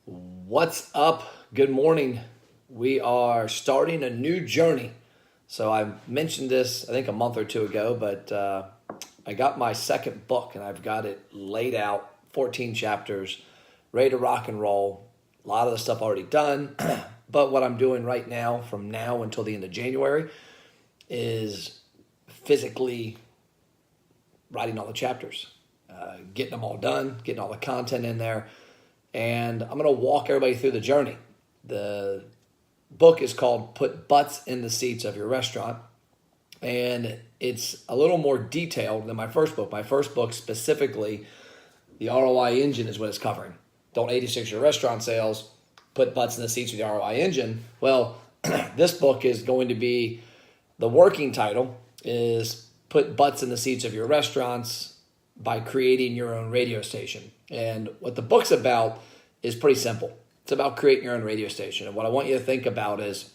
What's up? Good morning. We are starting a new journey. So I mentioned this, I think, a month or two ago, but I got my second book and I've got it laid out, 14 chapters, ready to rock and roll. A lot of the stuff already done. But what I'm doing right now, from now until the end of January, is physically writing all the chapters, getting them all done, getting all the content in there. And I'm going to walk everybody through the journey. The book is called Put Butts in the Seats of Your Restaurant. And it's a little more detailed than my first book. My first book specifically, the ROI engine is what it's covering. Don't 86 your restaurant sales, put butts in the seats of the ROI engine. Well, this book is going to be, the working title is Put Butts in the Seats of Your Restaurants by Creating Your Own Radio Station. And what the book's about is pretty simple. It's about creating your own radio station. And what I want you to think about is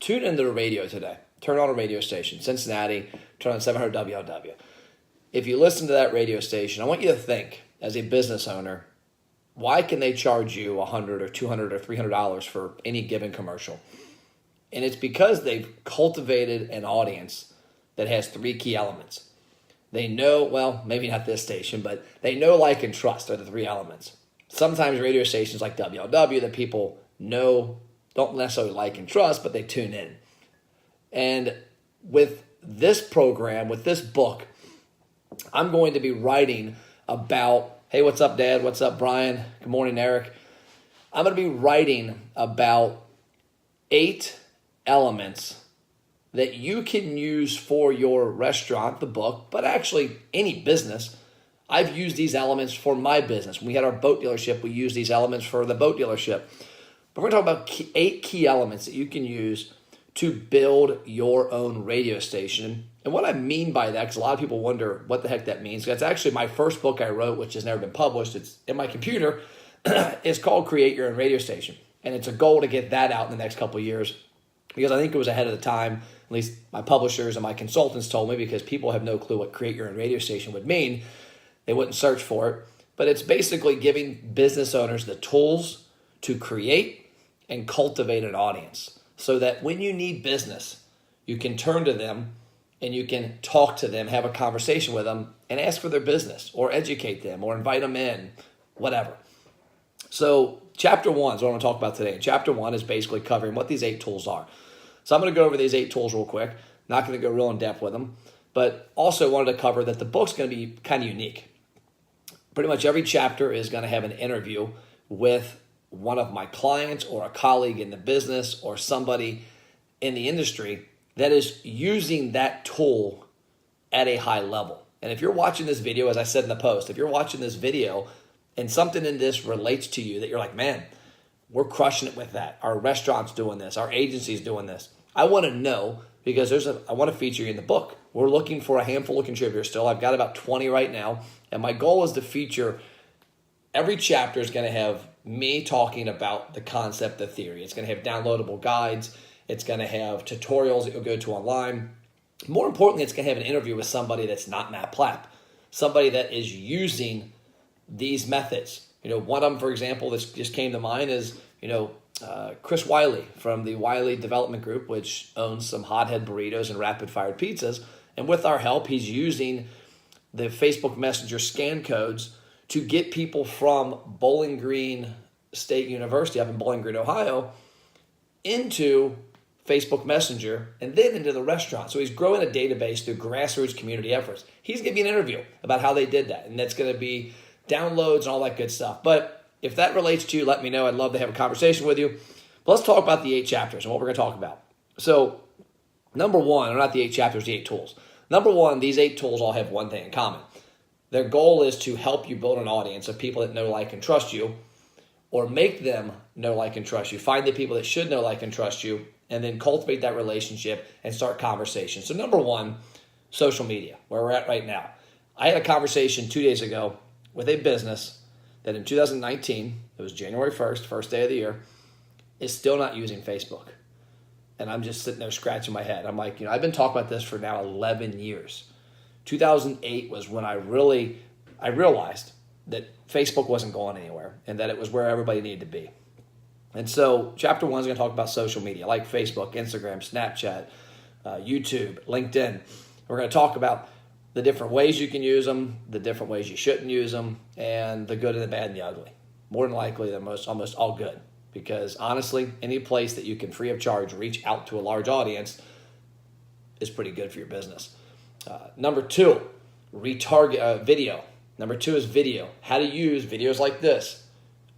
tune into the radio today. Turn on a radio station, Cincinnati, turn on 700 WLW. If you listen to that radio station, I want you to think, as a business owner, why can they charge you $100 or $200 or $300 for any given commercial? And it's because they've cultivated an audience that has three key elements. They know, well, maybe not this station, but they know, like, and trust are the three elements. Sometimes radio stations like WLW that people know, don't necessarily like and trust, but they tune in. And with this program, with this book, I'm going to be writing about, hey, what's up, Dad? What's up, Brian? Good morning, Eric. I'm going to be writing about 8 elements that you can use for your restaurant, the book, but actually any business. I've used these elements for my business. When we had our boat dealership, we used these elements for the boat dealership. But we're going to talk about 8 key elements that you can use to build your own radio station. And what I mean by that, because a lot of people wonder what the heck that means. That's actually my first book I wrote, which has never been published. It's in my computer. It's called Create Your Own Radio Station. And it's a goal to get that out in the next couple of years, because I think it was ahead of the time. At least my publishers and my consultants told me, because people have no clue what Create Your Own Radio Station would mean. They wouldn't search for it. But it's basically giving business owners the tools to create and cultivate an audience, so that when you need business, you can turn to them and you can talk to them, have a conversation with them, and ask for their business or educate them or invite them in, whatever. So chapter 1 is what I'm going to talk about today. Chapter 1 is basically covering what these 8 tools are. So I'm going to go over these 8 tools real quick. Not going to go real in depth with them, but also wanted to cover that the book's going to be kind of unique. Pretty much every chapter is going to have an interview with one of my clients or a colleague in the business or somebody in the industry that is using that tool at a high level. And if you're watching this video, as I said in the post, if you're watching this video and something in this relates to you that you're like, man, we're crushing it with that. Our restaurant's doing this. Our agency's doing this. I want to know, because I want to feature you in the book. We're looking for a handful of contributors still. I've got about 20 right now. And my goal is to feature, every chapter is going to have me talking about the concept, the theory. It's going to have downloadable guides. It's going to have tutorials that you'll go to online. More importantly, it's going to have an interview with somebody that's not Matt Plapp, somebody that is using these methods. One of them, for example, that just came to mind is, Chris Wiley from the Wiley Development Group, which owns some Hothead Burritos and Rapid Fired Pizzas. And with our help, he's using the Facebook Messenger scan codes to get people from Bowling Green State University up in Bowling Green, Ohio, into Facebook Messenger and then into the restaurant. So he's growing a database through grassroots community efforts. He's going to be an interview about how they did that. And that's going to be downloads and all that good stuff. But if that relates to you, let me know. I'd love to have a conversation with you. But let's talk about the 8 chapters and what we're going to talk about. So number 1, or not the 8 chapters, the 8 tools. Number 1, these 8 tools all have one thing in common. Their goal is to help you build an audience of people that know, like, and trust you, or make them know, like, and trust you. Find the people that should know, like, and trust you, and then cultivate that relationship and start conversations. So number 1, social media, where we're at right now. I had a conversation 2 days ago with a business that in 2019, it was January 1st, first day of the year, is still not using Facebook. And I'm just sitting there scratching my head. I'm like, I've been talking about this for now 11 years. 2008 was when I realized that Facebook wasn't going anywhere and that it was where everybody needed to be. And so chapter 1 is going to talk about social media like Facebook, Instagram, Snapchat, YouTube, LinkedIn. We're going to talk about the different ways you can use them, the different ways you shouldn't use them, and the good and the bad and the ugly. More than likely, they're almost all good. Because honestly, any place that you can free of charge reach out to a large audience is pretty good for your business. Number 2, retarget video. Number 2 is video. How to use videos like this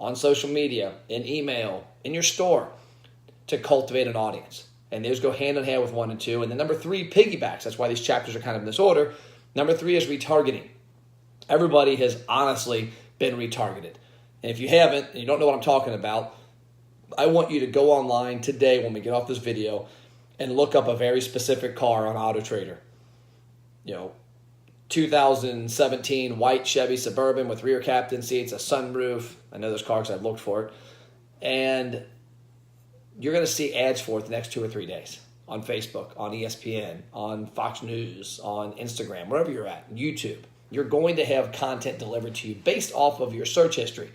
on social media, in email, in your store to cultivate an audience. And those go hand in hand with 1 and 2. And then number 3, piggybacks. That's why these chapters are kind of in this order. Number 3 is retargeting. Everybody has honestly been retargeted. And if you haven't, and you don't know what I'm talking about, I want you to go online today when we get off this video and look up a very specific car on AutoTrader. 2017 white Chevy Suburban with rear captain seats, a sunroof. I know those cars, I've looked for it. And you're going to see ads for it the next 2 or 3 days on Facebook, on ESPN, on Fox News, on Instagram, wherever you're at, YouTube. You're going to have content delivered to you based off of your search history.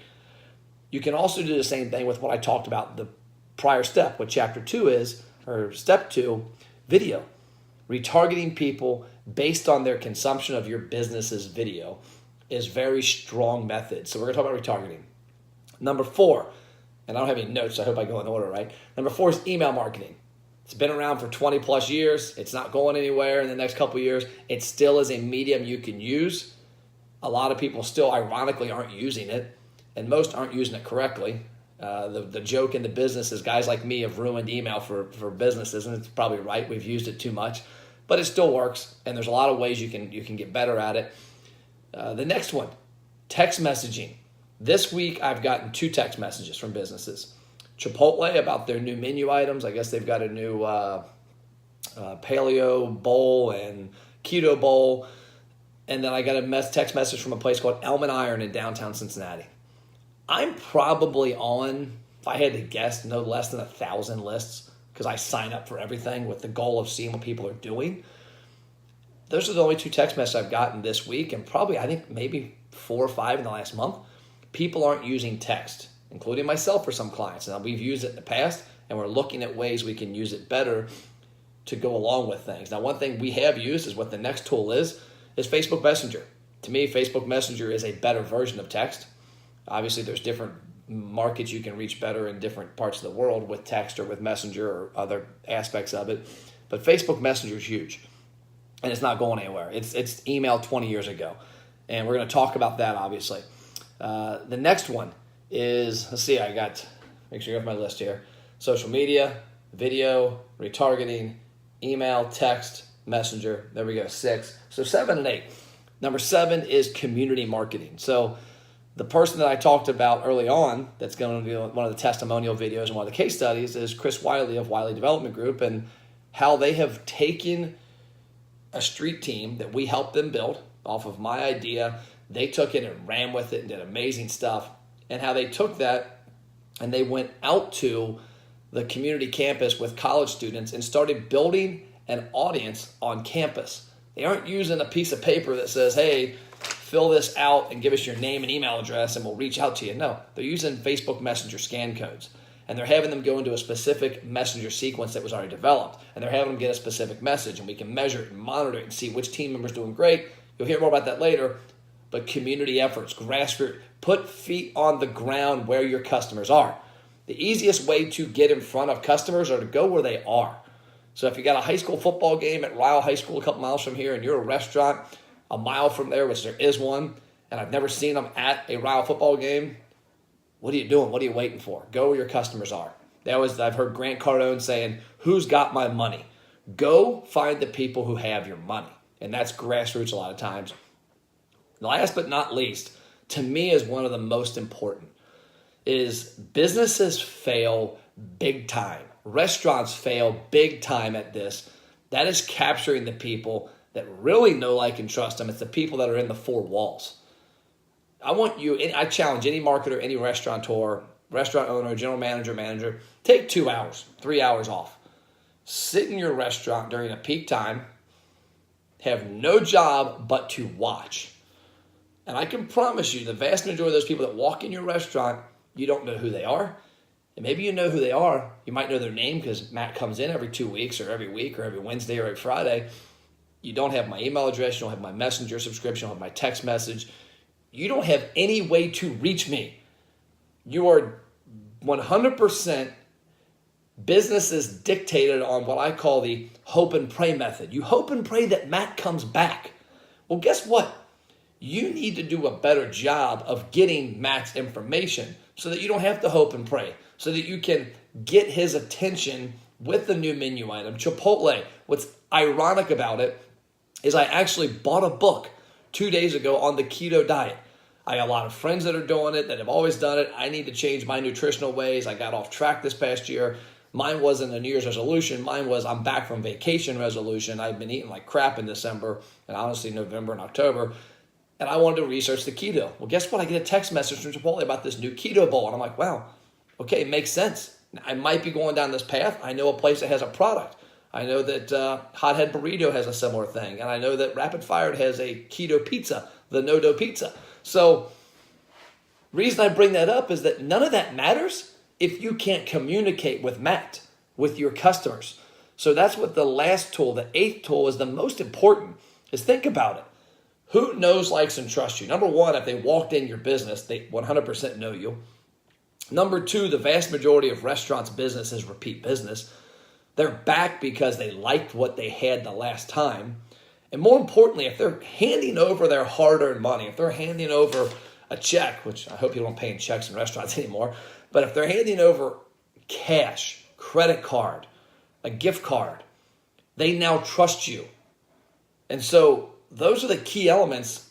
You can also do the same thing with what I talked about the prior step, what chapter 2 is, or step 2, video. Retargeting people based on their consumption of your business's video is very strong method. So we're going to talk about retargeting. Number 4, and I don't have any notes, so I hope I go in order, right? Number 4 is email marketing. It's been around for 20 plus years. It's not going anywhere in the next couple of years. It still is a medium you can use. A lot of people still ironically aren't using it, and most aren't using it correctly. The joke in the business is guys like me have ruined email for businesses, and it's probably right. We've used it too much, but it still works, and there's a lot of ways you can get better at it. The next one, text messaging. This week, I've gotten 2 text messages from businesses. Chipotle about their new menu items. I guess they've got a new paleo bowl and keto bowl. And then I got a text message from a place called Elman Iron in downtown Cincinnati. I'm probably on, if I had to guess, no less than 1,000 lists because I sign up for everything with the goal of seeing what people are doing. Those are the only 2 text messages I've gotten this week, and probably I think maybe 4 or 5 in the last month. People aren't using text, including myself for some clients. Now, we've used it in the past, and we're looking at ways we can use it better to go along with things. Now, one thing we have used is what the next tool is Facebook Messenger. To me, Facebook Messenger is a better version of text. Obviously, there's different markets you can reach better in different parts of the world with text or with Messenger or other aspects of it. But Facebook Messenger is huge, and it's not going anywhere. It's email 20 years ago, and we're going to talk about that, obviously. The next one is, let's see, make sure you have my list here. Social media, video, retargeting, email, text, Messenger. There we go, 6. So 7 and 8. Number 7 is community marketing. So the person that I talked about early on that's going to be one of the testimonial videos and one of the case studies is Chris Wiley of Wiley Development Group, and how they have taken a street team that we helped them build off of my idea. They took it and ran with it and did amazing stuff, and how they took that and they went out to the community campus with college students and started building an audience on campus. They aren't using a piece of paper that says, hey, fill this out and give us your name and email address and we'll reach out to you. No, they're using Facebook Messenger scan codes, and they're having them go into a specific messenger sequence that was already developed, and they're having them get a specific message, and we can measure it and monitor it and see which team member's doing great. You'll hear more about that later, but community efforts, grassroots, put feet on the ground where your customers are. The easiest way to get in front of customers are to go where they are. So if you got a high school football game at Ryle High School a couple miles from here, and you're a restaurant a mile from there, which there is one, and I've never seen them at a Ryle football game, what are you doing? What are you waiting for? Go where your customers are. I've heard Grant Cardone saying, who's got my money? Go find the people who have your money. And that's grassroots a lot of times. Last but not least, to me is one of the most important, is businesses fail big time. Restaurants fail big time at this. That is capturing the people that really know, like, and trust them. It's the people that are in the 4 walls. I challenge any marketer, any restaurateur, restaurant owner, general manager, take 2 hours, 3 hours off. Sit in your restaurant during a peak time, have no job but to watch. And I can promise you the vast majority of those people that walk in your restaurant, you don't know who they are. And maybe you know who they are. You might know their name because Matt comes in every 2 weeks or every week or every Wednesday or every Friday. You don't have my email address. You don't have my messenger subscription. You don't have my text message. You don't have any way to reach me. You are 100% business is dictated on what I call the hope and pray method. You hope and pray that Matt comes back. Well, guess what? You need to do a better job of getting Matt's information so that you don't have to hope and pray, so that you can get his attention with the new menu item, Chipotle. What's ironic about it is I actually bought a book 2 days ago on the keto diet. I got a lot of friends that are doing it, that have always done it. I need to change my nutritional ways. I got off track this past year. Mine wasn't a New Year's resolution. Mine was I'm back from vacation resolution. I've been eating like crap in December and honestly November and October. And I wanted to research the keto. Well, guess what? I get a text message from Chipotle about this new keto bowl. And I'm like, wow, okay, it makes sense. I might be going down this path. I know a place that has a product. I know that Hothead Burrito has a similar thing. And I know that Rapid Fire has a keto pizza, the no-dough pizza. So reason I bring that up is that none of that matters if you can't communicate with Matt, with your customers. So that's what the last tool, the 8th tool, is the most important, is think about it. Who knows, likes, and trusts you? Number one, if they walked in your business, they 100% know you. Number two, the vast majority of restaurants' business is repeat business. They're back because they liked what they had the last time. And more importantly, if they're handing over their hard-earned money, if they're handing over a check, which I hope you don't pay in checks in restaurants anymore, but if they're handing over cash, credit card, a gift card, they now trust you. And so those are the key elements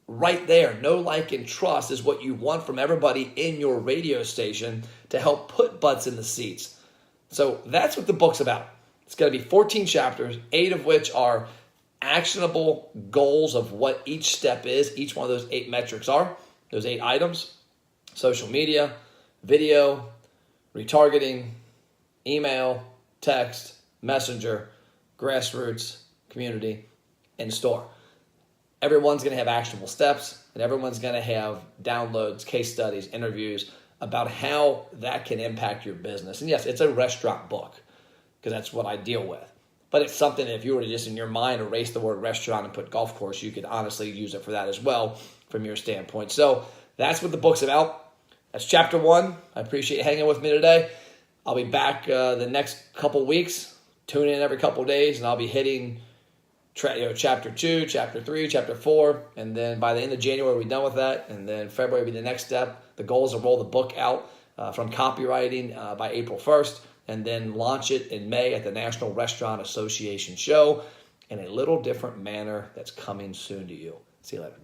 right there. Know, like, and trust is what you want from everybody in your radio station to help put butts in the seats. So that's what the book's about. It's going to be 14 chapters, 8 of which are actionable goals of what each step is. Each one of those 8 metrics are, those 8 items: social media, video, retargeting, email, text, messenger, grassroots, community, and store. Everyone's going to have actionable steps, and everyone's going to have downloads, case studies, interviews about how that can impact your business. And yes, it's a restaurant book because that's what I deal with. But it's something that if you were to just in your mind erase the word restaurant and put golf course, you could honestly use it for that as well from your standpoint. So that's what the book's about. That's chapter 1. I appreciate you hanging with me today. I'll be back the next couple weeks. Tune in every couple days, and I'll be hitting chapter 2, chapter 3, chapter 4, and then by the end of January, we'll be done with that, and then February will be the next step. The goal is to roll the book out from copywriting by April 1st, and then launch it in May at the National Restaurant Association show in a little different manner that's coming soon to you. See you later.